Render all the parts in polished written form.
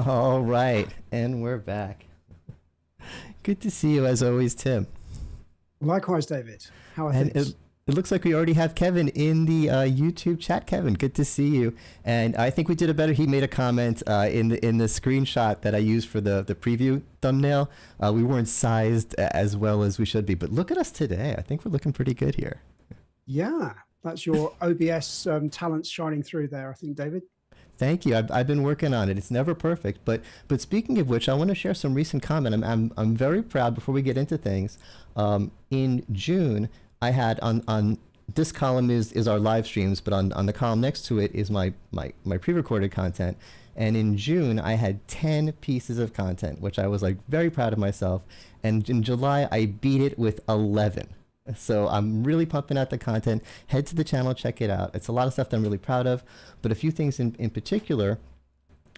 All right, and we're back. Good to see you as always, Tim. Likewise, David. How are And things? it looks like we already have Kevin in the YouTube chat. Kevin, good to see you. And I think we did a better. He made a comment in the screenshot that I used for the preview thumbnail. We weren't sized as well as we should be, but look at us today. I think we're looking pretty good here. Yeah, that's your OBS talents shining through there, I think, David. Thank you. I've been working on it. It's never perfect, but speaking of which, I want to share some recent comment. I'm very proud. Before we get into things, in June, I had on this column is our live streams, but on the column next to it is my pre-recorded content. And in June, I had 10 pieces of content, which I was like very proud of myself. And in July, I beat it with 11. So I'm really pumping out the content. Head to the channel, check it out. It's a lot of stuff that I'm really proud of, but a few things in particular.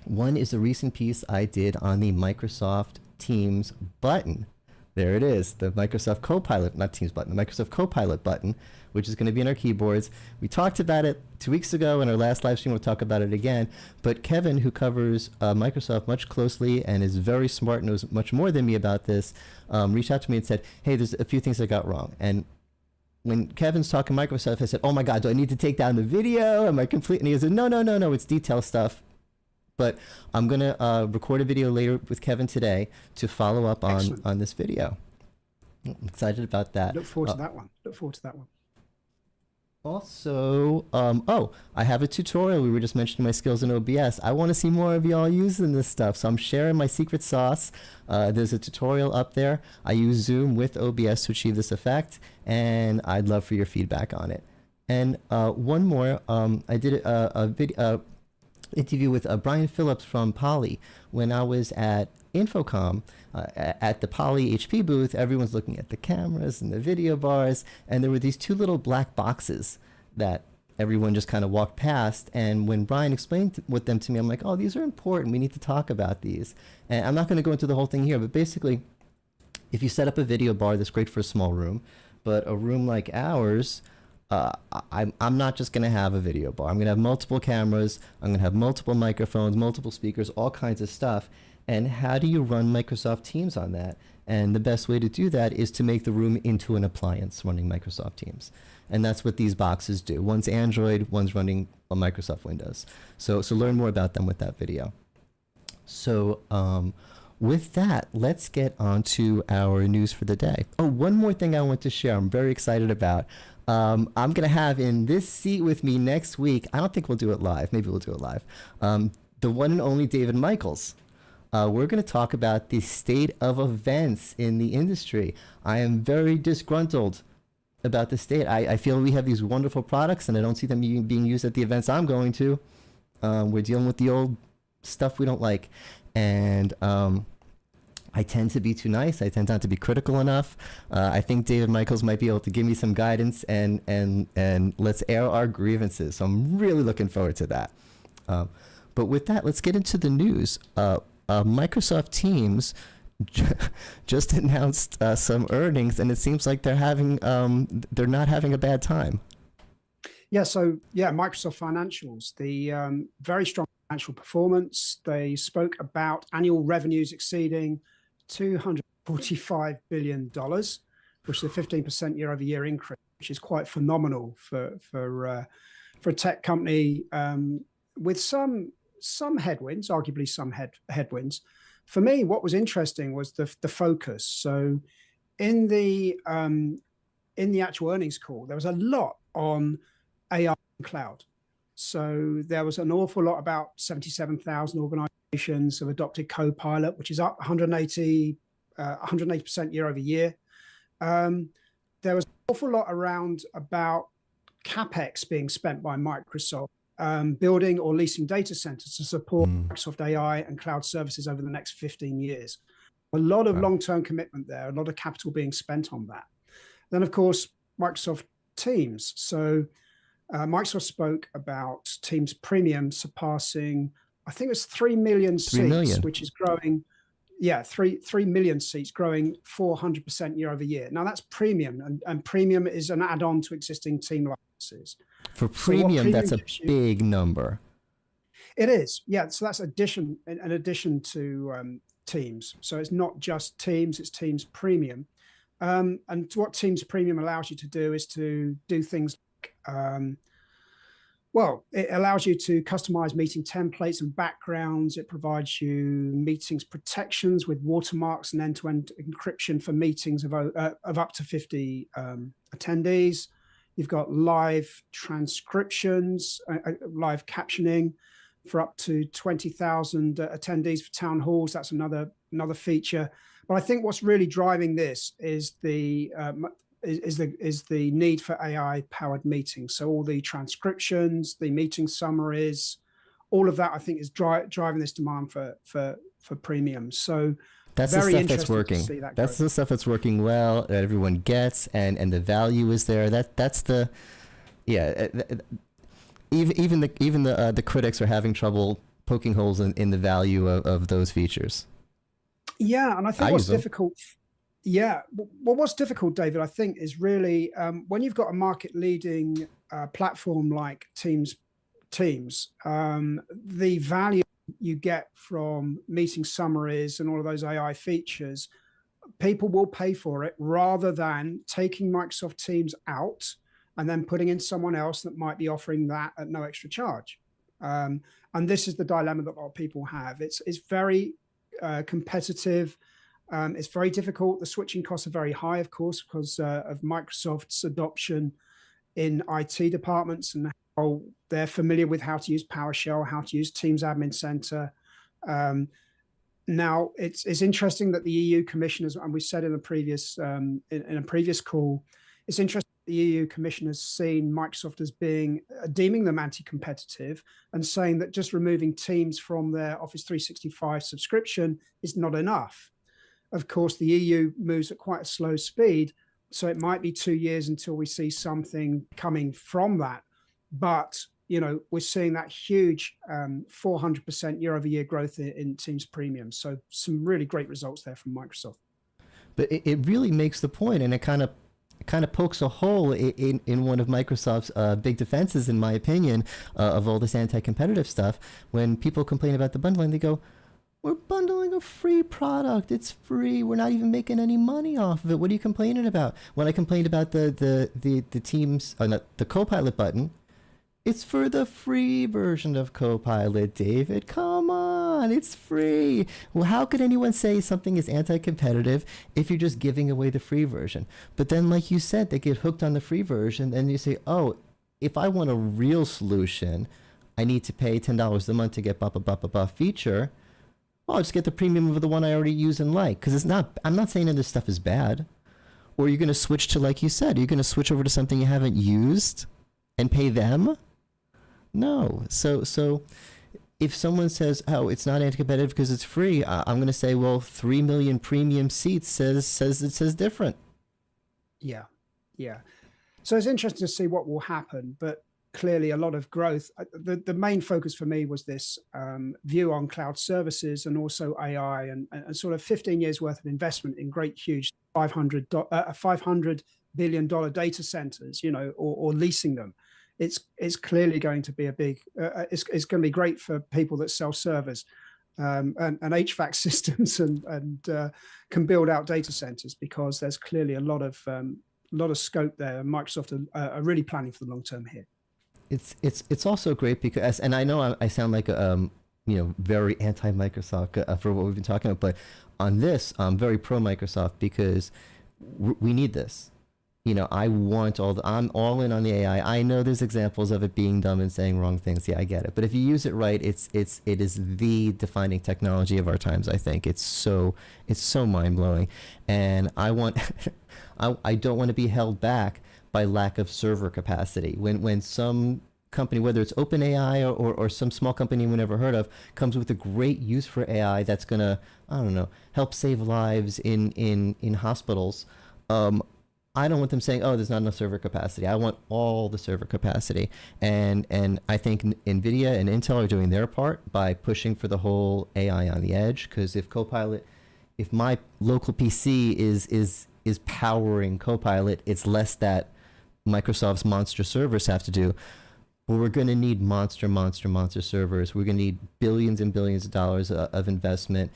One is a recent piece I did on the Microsoft Teams button. There it is, the Microsoft Copilot, not Teams button, the Microsoft Copilot button, which is going to be in our keyboards. We talked about it 2 weeks ago in our last live stream. We'll talk about it again. But Kevin, who covers Microsoft much closely and is very smart, knows much more than me about this, reached out to me and said, hey, there's a few things I got wrong. And when Kevin's talking Microsoft, I said, oh my God, do I need to take down the video? Am I complete? And he said, no, it's detail stuff. But I'm going to record a video later with Kevin today to follow up on this video. I'm excited about that. Look forward to that one. Look forward to that one. Also, I have a tutorial. We were just mentioning my skills in OBS. I want to see more of y'all using this stuff, so I'm sharing my secret sauce. There's a tutorial up there. I use Zoom with OBS to achieve this effect, and I'd love for your feedback on it. And one more, I did a video interview with Brian Phillips from Poly when I was at Infocom at the Poly HP booth. Everyone's looking at the cameras and the video bars, and there were these two little black boxes that everyone just kind of walked past. And when Brian explained with them to me, I'm like, oh, these are important. We need to talk about these. And I'm not going to go into the whole thing here, but basically, if you set up a video bar, that's great for a small room, but a room like ours, I'm not just going to have a video bar. I'm going to have multiple cameras. I'm going to have multiple microphones, multiple speakers, all kinds of stuff. And how do you run Microsoft Teams on that? And the best way to do that is to make the room into an appliance running Microsoft Teams. And that's what these boxes do. One's Android, one's running on Microsoft Windows. So learn more about them with that video. So with that, let's get on to our news for the day. Oh, one more thing I want to share I'm very excited about. I'm going to have in this seat with me next week, I don't think we'll do it live, maybe we'll do it live, the one and only David Michaels. We're going to talk about the state of events in the industry. I am very disgruntled about the state. I feel we have these wonderful products and I don't see them being used at the events I'm going to. We're dealing with the old stuff we don't like. And I tend to be too nice. I tend not to be critical enough. I think David Michaels might be able to give me some guidance and let's air our grievances. So I'm really looking forward to that. But with that, let's get into the news. Microsoft Teams just announced some earnings, and it seems like they're not having a bad time. Yeah, Microsoft financials, the very strong financial performance. They spoke about annual revenues exceeding $245 billion, which is a 15% year-over-year increase, which is quite phenomenal for a tech company with some headwinds, arguably some headwinds. For me, what was interesting was the focus. So in the actual earnings call, there was a lot on AI and cloud. So there was an awful lot about 77,000 organizations have adopted Copilot, which is up 180% year over year. There was an awful lot around about CapEx being spent by Microsoft, building or leasing data centers to support Microsoft AI and cloud services over the next 15 years. A lot of long-term commitment there, a lot of capital being spent on that. Then, of course, Microsoft Teams. So Microsoft spoke about Teams Premium surpassing, I think it was 3 million seats, which is growing. Yeah, 3 million seats, growing 400% year over year. Now that's premium, and premium is an add-on to existing team licenses. For premium, that's a big number. It is, yeah. So that's an addition to Teams. So it's not just Teams; it's Teams Premium. And what Teams Premium allows you to do is to do things like, well, it allows you to customize meeting templates and backgrounds. It provides you meetings protections with watermarks and end-to-end encryption for meetings of up to 50 attendees. You've got live transcriptions, live captioning for up to 20,000 attendees for town halls. That's another feature. But I think what's really driving this is the need for AI-powered meetings. So all the transcriptions, the meeting summaries, all of that, I think, is driving this demand for premium. So that's the stuff that's working. That's the stuff that's working well, that everyone gets, and the value is there. That's the, yeah. Even the critics are having trouble poking holes in the value of those features. Yeah, and I think what's difficult. Yeah, well, what's difficult, David, I think, is really when you've got a market-leading platform like Teams, the value you get from meeting summaries and all of those AI features, people will pay for it rather than taking Microsoft Teams out and then putting in someone else that might be offering that at no extra charge. And this is the dilemma that a lot of people have. It's very competitive. It's very difficult. The switching costs are very high, of course, because of Microsoft's adoption in IT departments and how they're familiar with how to use PowerShell, how to use Teams Admin Center. Now, it's interesting that the EU commissioners, and we said in a previous call, it's interesting the EU Commission has seen Microsoft as being deeming them anti-competitive and saying that just removing Teams from their Office 365 subscription is not enough. Of course, the EU moves at quite a slow speed, so it might be 2 years until we see something coming from that. But we're seeing that huge 400% year-over-year growth in Teams Premium. So some really great results there from Microsoft. But it really makes the point, and it kind of pokes a hole in one of Microsoft's big defenses, in my opinion, of all this anti-competitive stuff. When people complain about the bundling, they go, we're bundling a free product. It's free. We're not even making any money off of it. What are you complaining about? When I complained about the Teams, the Copilot button, it's for the free version of Copilot, David. Come on, it's free. Well, how could anyone say something is anti-competitive if you're just giving away the free version? But then, like you said, they get hooked on the free version, and you say, oh, if I want a real solution, I need to pay $10 a month to get blah feature. Well, I'll just get the premium of the one I already use and like, because I'm not saying that this stuff is bad. Or you're going to switch to, like you said, you're going to switch over to something you haven't used and pay them? No. So if someone says, oh, it's not anti-competitive because it's free, I'm going to say, well, 3 million premium seats says different. Yeah. So it's interesting to see what will happen, but clearly a lot of growth. The main focus for me was this view on cloud services and also AI and sort of 15 years worth of investment in great, huge $500 billion data centers, or leasing them. It's clearly going to be a big, it's going to be great for people that sell servers and HVAC systems and can build out data centers, because there's clearly a lot of scope there. And Microsoft are really planning for the long term here. It's also great because, and I know I sound like very anti-Microsoft for what we've been talking about, but on this I'm very pro-Microsoft because we need this. I'm all in on the AI. I know there's examples of it being dumb and saying wrong things. Yeah, I get it. But if you use it right, it is the defining technology of our times. I think it's so mind blowing, and I don't want to be held back by lack of server capacity. When some company, whether it's OpenAI or some small company we never heard of, comes with a great use for AI that's gonna, I don't know, help save lives in hospitals, I don't want them saying, oh, there's not enough server capacity. I want all the server capacity. And I think NVIDIA and Intel are doing their part by pushing for the whole AI on the edge, because if my local PC is powering Copilot, it's less that Microsoft's monster servers have to do. but we're going to need monster servers. We're going to need billions and billions of dollars of investment,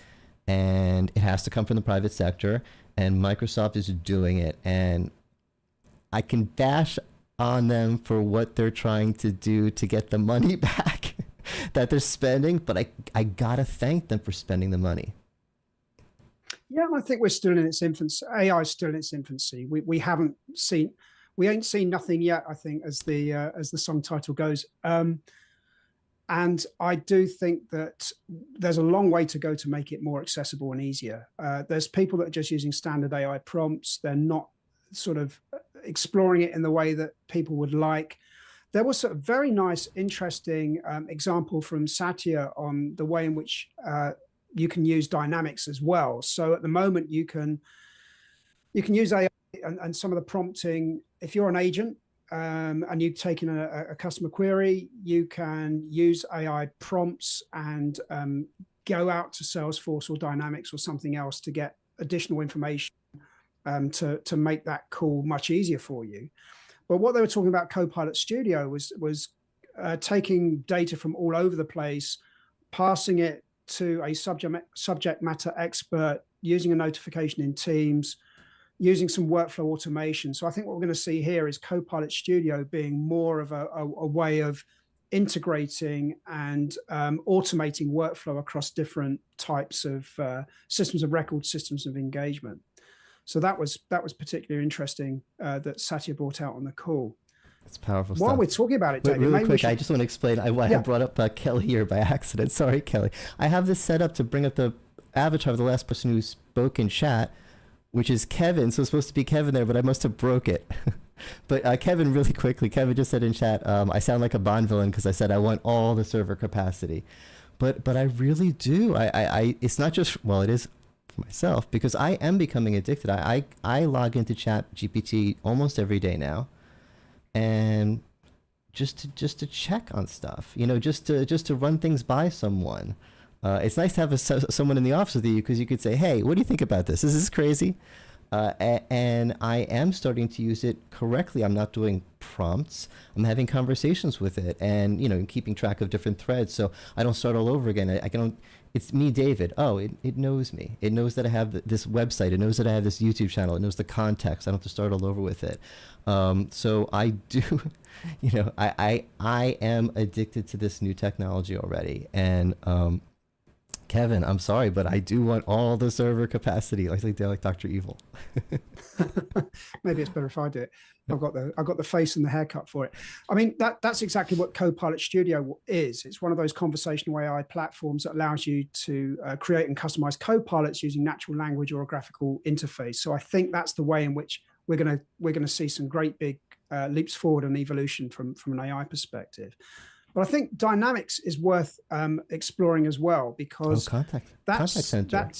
and it has to come from the private sector. And Microsoft is doing it, and I can bash on them for what they're trying to do to get the money back that they're spending, but I gotta thank them for spending the money. Yeah, I think we're still in its infancy. AI is still in its infancy. We ain't seen nothing yet, I think, as the song title goes. And I do think that there's a long way to go to make it more accessible and easier. There's people that are just using standard AI prompts. They're not sort of exploring it in the way that people would like. There was a very nice, interesting example from Satya on the way in which you can use dynamics as well. So at the moment, you can use AI and some of the prompting. If you're an agent, and you've taken a customer query, you can use AI prompts and go out to Salesforce or Dynamics or something else to get additional information to make that call much easier for you. But what they were talking about Copilot Studio was taking data from all over the place, passing it to a subject matter expert, using a notification in Teams, using some workflow automation. So I think what we're going to see here is Copilot Studio being more of a way of integrating and automating workflow across different types of systems of record, systems of engagement. So that was particularly interesting that Satya brought out on the call. It's powerful While stuff. we're talking about it, David, really quick, I just want to explain why I brought up Kelly here by accident. Sorry, Kelly. I have this set up to bring up the avatar of the last person who spoke in chat, which is Kevin. So it's supposed to be Kevin there, but I must have broke it. But Kevin, really quickly, Kevin just said in chat, I sound like a Bond villain because I said I want all the server capacity. But I really do. It's not just, well, it is for myself because I am becoming addicted. I log into Chat GPT almost every day now, and just to check on stuff, just to run things by someone. It's nice to have someone in the office with you because you could say, hey, what do you think about this? Is this crazy? And I am starting to use it correctly. I'm not doing prompts. I'm having conversations with it and, keeping track of different threads. So I don't start all over again. It's me, David. Oh, it knows me. It knows that I have this website. It knows that I have this YouTube channel. It knows the context. I don't have to start all over with it. So I do, I am addicted to this new technology already. And, Kevin, I'm sorry, but I do want all the server capacity. I think they're like Dr. Evil. Maybe it's better if I do it. I've got the face and the haircut for it. I mean, that's exactly what Copilot Studio is. It's one of those conversational AI platforms that allows you to create and customize copilots using natural language or a graphical interface. So I think that's the way in which we're gonna see some great big leaps forward and evolution from an AI perspective. But I think Dynamics is worth exploring as well because contact center.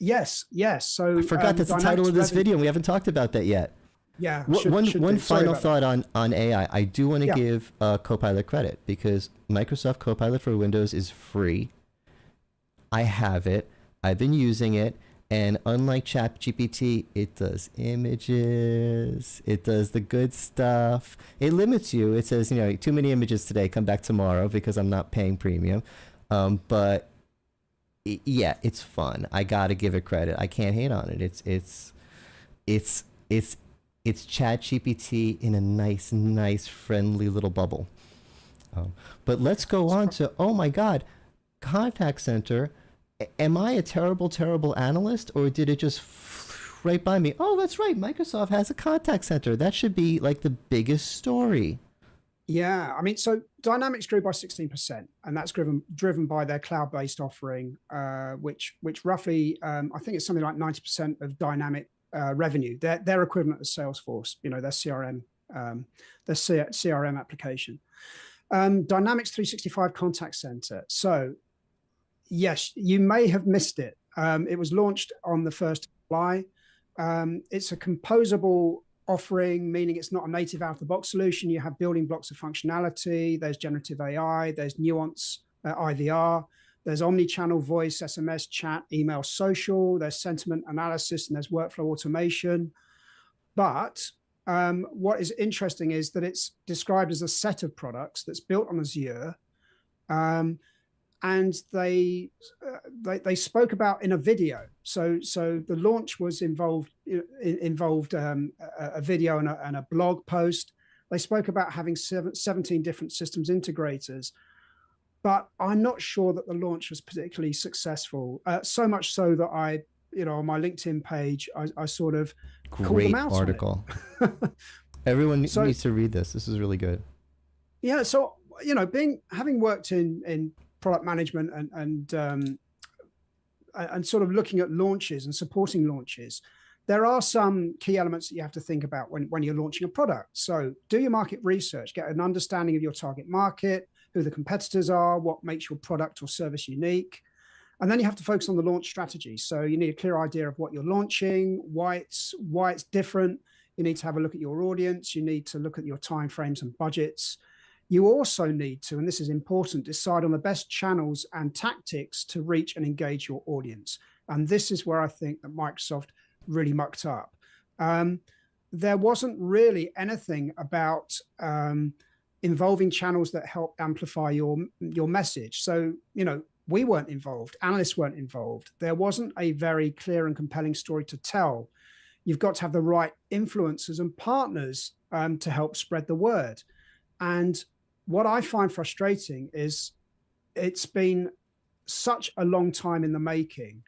Yes. So I forgot that's the title of this video, and we haven't talked about that yet. Yeah. One final thought on AI. I do want to give Copilot credit because Microsoft Copilot for Windows is free. I have it. I've been using it. And unlike ChatGPT, it does images. It does the good stuff. It limits you. It says, too many images today. Come back tomorrow because I'm not paying premium. But yeah, it's fun. I gotta give it credit. I can't hate on it. It's ChatGPT in a nice, friendly little bubble. But let's go on to, oh my God, Contact Center. Am I a terrible analyst, or did it just right by me? Oh, that's right. Microsoft has a contact center. That should be like the biggest story. Yeah, I mean, so Dynamics grew by 16%, and that's driven by their cloud-based offering, which roughly, I think it's something like 90% of Dynamic revenue. Their equivalent of Salesforce, their CRM application. Dynamics 365 Contact Center. So yes, you may have missed it. It was launched on the 1st of July. It's a composable offering, meaning it's not a native out-of-the-box solution. You have building blocks of functionality. There's generative AI. There's Nuance IVR. There's omni-channel voice, SMS, chat, email, social. There's sentiment analysis, and there's workflow automation. But what is interesting is that it's described as a set of products that's built on Azure. And they spoke about in a video. So the launch was involved a video and a blog post. They spoke about having 17 different systems integrators, but I'm not sure that the launch was particularly successful. So much so that I, on my LinkedIn page, I sort of called them out. Great article. Everyone needs to read this. This is really good. Yeah. So, having worked in product management and sort of looking at launches and supporting launches, there are some key elements that you have to think about when you're launching a product. So do your market research, get an understanding of your target market, who the competitors are, what makes your product or service unique. And then you have to focus on the launch strategy. So you need a clear idea of what you're launching, why it's different. You need to have a look at your audience. You need to look at your timeframes and budgets. You also need to, and this is important, decide on the best channels and tactics to reach and engage your audience. And this is where I think that Microsoft really mucked up. There wasn't really anything about involving channels that help amplify your message. So, we weren't involved. Analysts weren't involved. There wasn't a very clear and compelling story to tell. You've got to have the right influencers and partners to help spread the word. And what I find frustrating is it's been such a long time in the making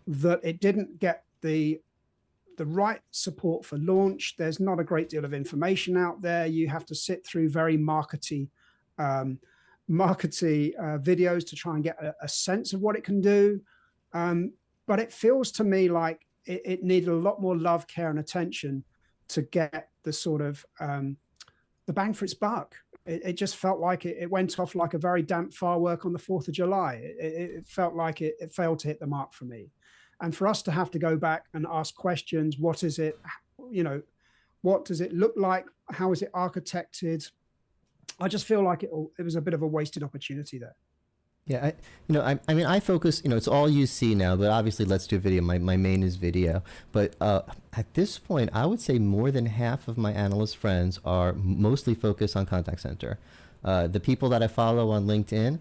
that it didn't get the right support for launch. There's not a great deal of information out there. You have to sit through very markety videos to try and get a sense of what it can do. But it feels to me like it needed a lot more love, care, and attention to get the sort of the bang for its buck. It just felt like it went off like a very damp firework on the 4th of July. It felt like it failed to hit the mark for me. And for us to have to go back and ask questions, what is it, what does it look like? How is it architected? I just feel like it was a bit of a wasted opportunity there. Yeah, I mean, I focus, it's all UC now, but obviously Let's Do Video, my main is video. But at this point, I would say more than half of my analyst friends are mostly focused on contact center. The people that I follow on LinkedIn,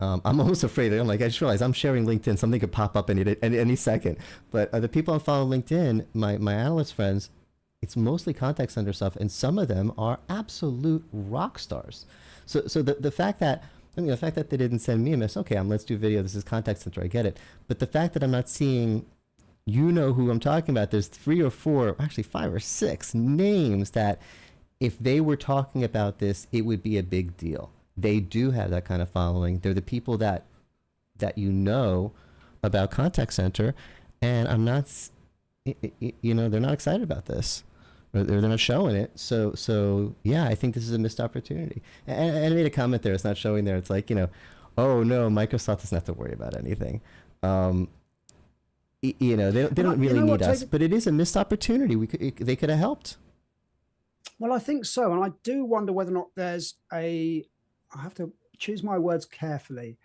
I'm almost afraid. I'm like, I just realized I'm sharing LinkedIn. Something could pop up any second. But the people I follow on LinkedIn, my analyst friends, it's mostly contact center stuff. And some of them are absolute rock stars. So the fact that, the fact that they didn't send me a message, okay, Let's Do Video, this is contact center, I get it. But the fact that I'm not seeing, who I'm talking about, there's 3 or 4, actually 5 or 6 names that if they were talking about this, it would be a big deal. They do have that kind of following. They're the people that about contact center, and I'm not, they're not excited about this. They're not showing it. So yeah, I think this is a missed opportunity. And I made a comment there. It's not showing there. It's like, oh no, Microsoft doesn't have to worry about anything. They don't really need us, but it is a missed opportunity. They could have helped. Well, I think so. And I do wonder whether or not I have to choose my words carefully.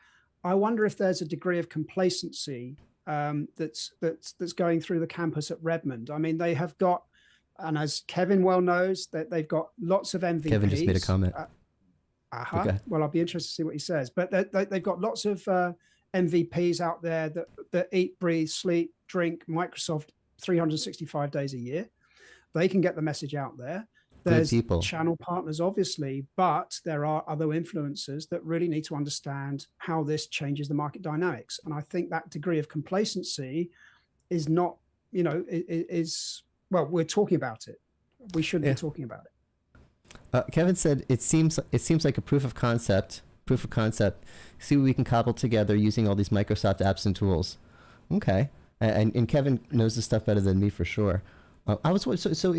I wonder if there's a degree of complacency that's going through the campus at Redmond. I mean, they have got, and as Kevin well knows, that they've got lots of MVPs. Kevin just made a comment. Okay. Well, I'll be interested to see what he says. But they've got lots of MVPs out there that eat, breathe, sleep, drink Microsoft 365 days a year. They can get the message out there. There's channel partners, obviously, but there are other influencers that really need to understand how this changes the market dynamics. And I think that degree of complacency is not, well, we're talking about it. We shouldn't be talking about it. Kevin said it seems like a proof of concept. See what we can cobble together using all these Microsoft apps and tools. Okay, and Kevin knows this stuff better than me for sure. So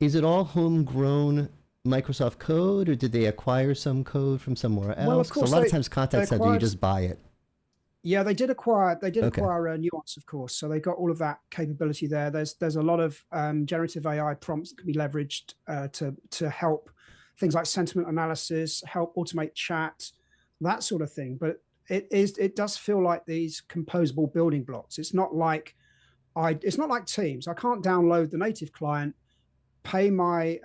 is it all homegrown Microsoft code, or did they acquire some code from somewhere else? Well, of course, a lot of times contact center, you just buy it. Yeah, they did acquire Nuance, of course. So they got all of that capability there. There's a lot of generative AI prompts that can be leveraged to help things like sentiment analysis, help automate chat, that sort of thing. But it does feel like these composable building blocks. It's not like Teams. I can't download the native client, pay my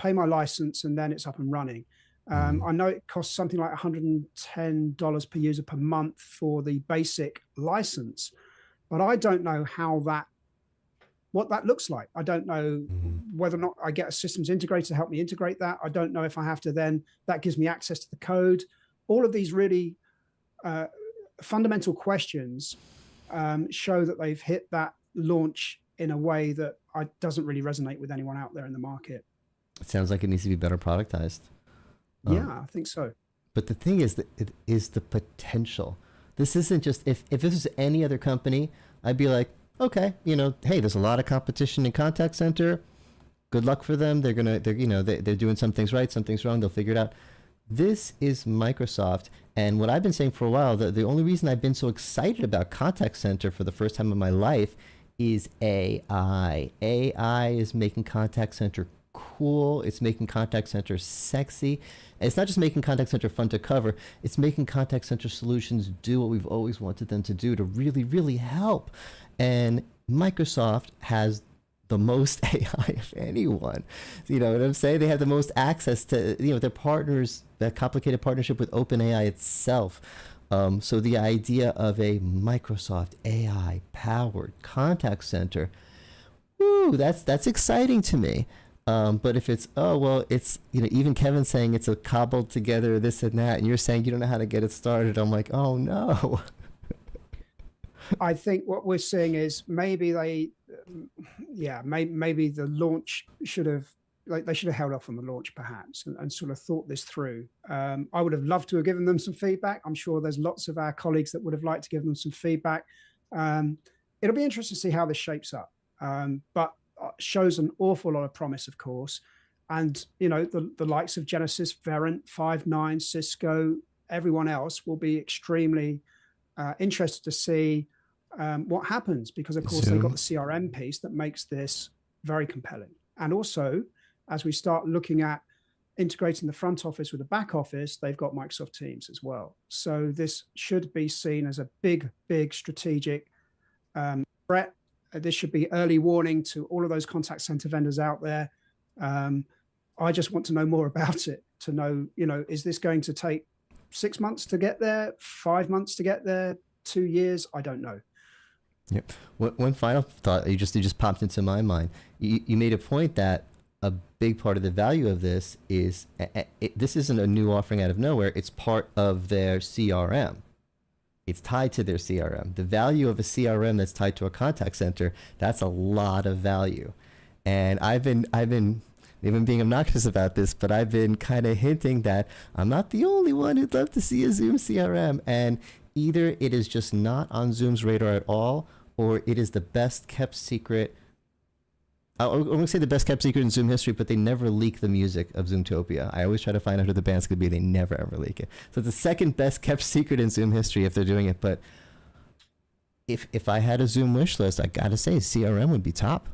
license, and then it's up and running. I know it costs something like $110 per user per month for the basic license, but I don't know what that looks like. I don't know whether or not I get a systems integrator to help me integrate that. I don't know if I have to then, that gives me access to the code. All of these really fundamental questions show that they've hit that launch in a way that doesn't really resonate with anyone out there in the market. It sounds like it needs to be better productized. Yeah, I think so. But the thing is that it is the potential. This isn't just, if this was any other company, I'd be like, okay, hey, there's a lot of competition in contact center. Good luck for them. They're doing some things right, some things wrong. They'll figure it out. This is Microsoft. And what I've been saying for a while, the only reason I've been so excited about contact center for the first time in my life is AI. AI is making contact center cool. It's making contact center sexy. And it's not just making contact center fun to cover. It's making contact center solutions do what we've always wanted them to do, to really, really help. And Microsoft has the most AI of anyone. You know what I'm saying? They have the most access to, their partners, that complicated partnership with OpenAI itself. So the idea of a Microsoft AI powered contact center, woo, that's exciting to me. But if it's, it's, even Kevin saying it's a cobbled together this and that, and you're saying you don't know how to get it started, I'm like, oh no. I think what we're seeing is maybe maybe the launch they should have held off on the launch perhaps and sort of thought this through. I would have loved to have given them some feedback. I'm sure there's lots of our colleagues that would have liked to give them some feedback. It'll be interesting to see how this shapes up, but shows an awful lot of promise, of course. And, the likes of Genesys, Verint, Five9, Cisco, everyone else will be extremely interested to see what happens, because of course they've got the CRM piece that makes this very compelling. And also, as we start looking at integrating the front office with the back office, they've got Microsoft Teams as well. So this should be seen as a big strategic threat. This should be early warning to all of those contact center vendors out there. I just want to know more about it, to know, is this going to take 6 months to get there, 5 months to get there, 2 years? I don't know. Yep. One final thought you just popped into my mind. You made a point that a big part of the value of this is this isn't a new offering out of nowhere. It's part of their CRM. It's tied to their CRM. The value of a CRM that's tied to a contact center, that's a lot of value. And I've been even being obnoxious about this, but I've been kind of hinting that I'm not the only one who'd love to see a Zoom CRM. And either it is just not on Zoom's radar at all, or it is the best kept secret. I won't say the best kept secret in Zoom history, but they never leak the music of Zoomtopia. I always try to find out who the band's could be. They never ever leak it. So it's the second best kept secret in Zoom history if they're doing it. But if I had a Zoom wish list, I gotta say CRM would be top.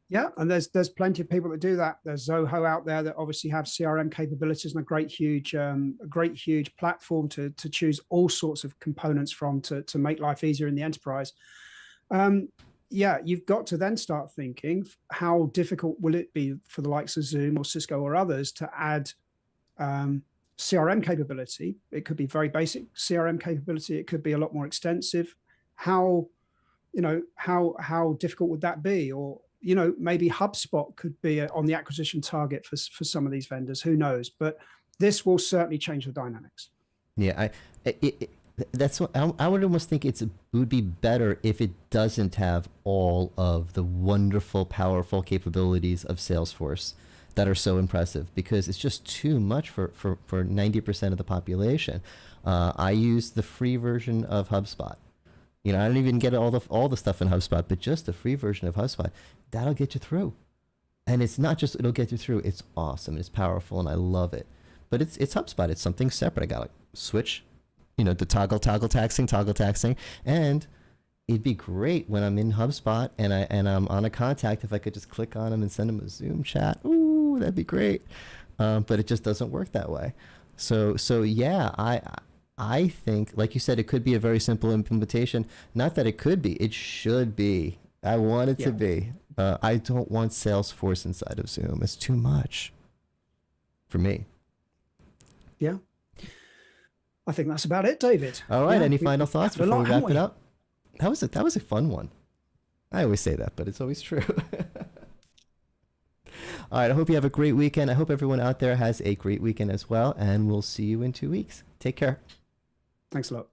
Yeah, and there's plenty of people that do that. There's Zoho out there that obviously have CRM capabilities and a great huge platform to choose all sorts of components from to make life easier in the enterprise. Yeah, you've got to then start thinking, how difficult will it be for the likes of Zoom or Cisco or others to add CRM capability? It could be very basic CRM capability. It could be a lot more extensive. How difficult would that be? Or maybe HubSpot could be on the acquisition target for some of these vendors. Who knows? But this will certainly change the dynamics. Yeah, that's what I would almost think it would be better if it doesn't have all of the wonderful, powerful capabilities of Salesforce that are so impressive, because it's just too much for 90% of the population. I use the free version of HubSpot. I don't even get all the stuff in HubSpot, but just the free version of HubSpot, that'll get you through. And it's not just it'll get you through, it's awesome, it's powerful, and I love it. But it's HubSpot, it's something separate. I got to switch, the toggle taxing, and it'd be great when I'm in HubSpot and I'm on a contact, if I could just click on them and send them a Zoom chat. Ooh, that'd be great. But it just doesn't work that way. So yeah, I think, like you said, it could be a very simple implementation. Not that it could be, it should be. I want it to be. I don't want Salesforce inside of Zoom. It's too much for me. Yeah. I think that's about it, David. All right. Yeah, Any we- final we've thoughts covered a before we lot, wrap haven't it up? That was a fun one. I always say that, but it's always true. All right. I hope you have a great weekend. I hope everyone out there has a great weekend as well. And we'll see you in 2 weeks. Take care. Thanks a lot.